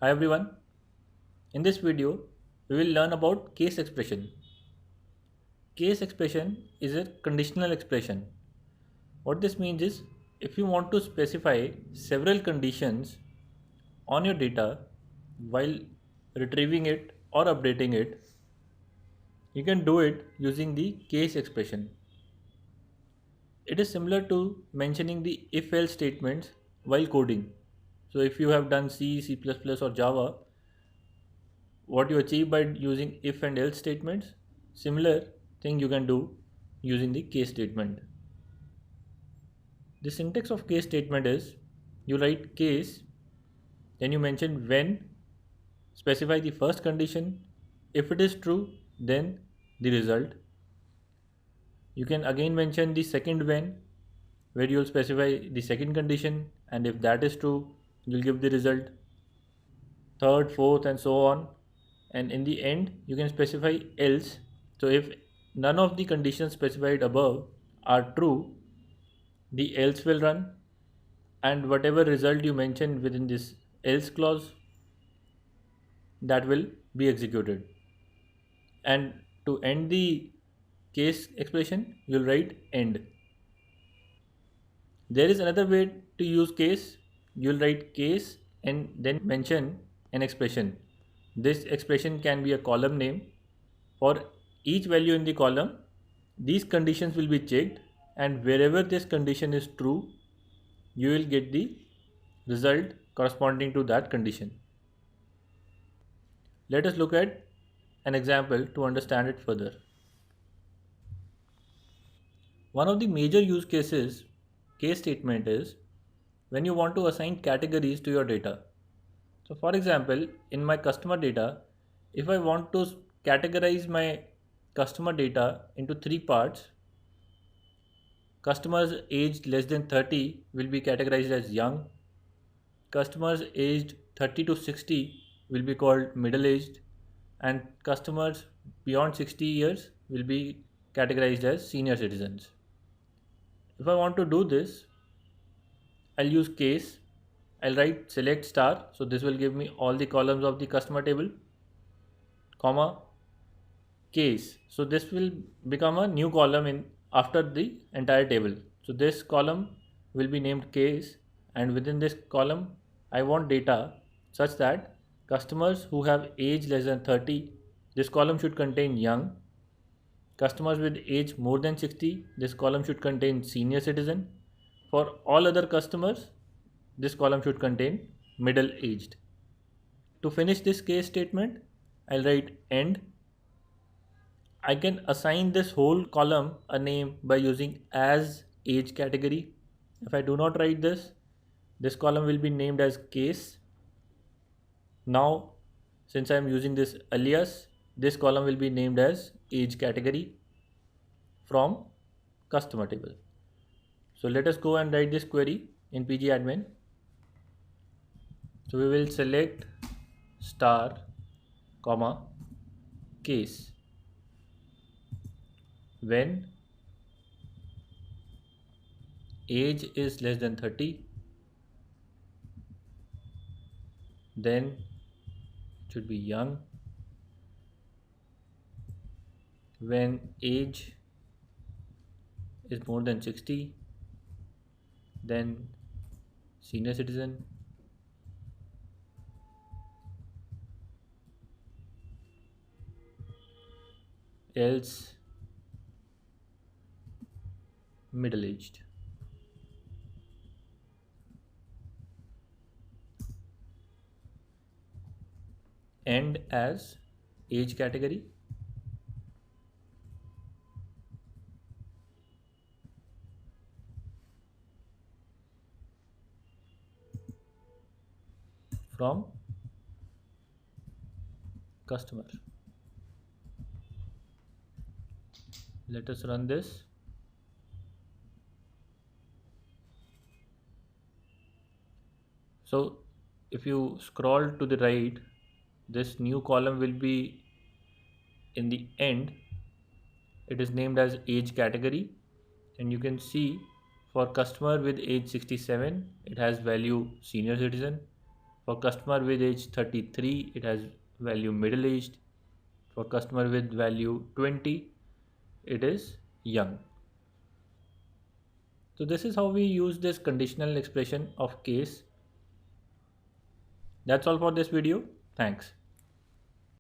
Hi everyone. In this video, we will learn about case expression. Case expression is a conditional expression. What this means is if you want to specify several conditions on your data while retrieving it or updating it, you can do it using the case expression. It is similar to mentioning the if else statements while coding. So if you have done C, C++ or Java, what you achieve by using if and else statements, similar thing you can do using the case statement. The syntax of case statement is you write case, then you mention when, specify the first condition. If it is true, then the result. You can again mention the second when, where you'll specify the second condition, and if that is true, you'll give the result. Third, fourth, and so on. And in the end, you can specify else. So if none of the conditions specified above are true, the else will run, and whatever result you mention within this else clause, that will be executed. And to end the case expression, you'll write end. There is another way to use case. You'll write case and then mention an expression. This expression can be a column name. For each value in the column, these conditions will be checked, and wherever this condition is true, you will get the result corresponding to that condition. Let us look at an example to understand it further. One of the major use cases case statement is when you want to assign categories to your data. So for example, in my customer data, if I want to categorize my customer data into three parts, customers aged less than 30 will be categorized as young, customers aged 30 to 60 will be called middle aged, and customers beyond 60 years will be categorized as senior citizens. If I want to do this, I'll use case. I'll write select star. So this will give me all the columns of the customer table, comma, case. So this will become a new column in after the entire table. So this column will be named case, and within this column I want data such that customers who have age less than 30, this column should contain young. Customers with age more than 60, this column should contain senior citizen. For all other customers, this column should contain middle aged. To finish this case statement, I'll write end. I can assign this whole column a name by using as age category. If I do not write this column will be named as case. Now, since I am using this alias, this column will be named as age category from customer table. So let us go and write this query in pgadmin. So we will select star, comma, case when age is less than 30, then it should be young. When age is more than 60, then senior citizen. Else middle aged. End as age category. From customer. Let us run this. So if you scroll to the right, this new column will be in the end. It is named as age category, and you can see for customer with age 67, it has value senior citizen. For customer with age 33, it has value middle aged. For customer with value 20, it is young. So this is how we use this conditional expression of case. That's all for this video. Thanks.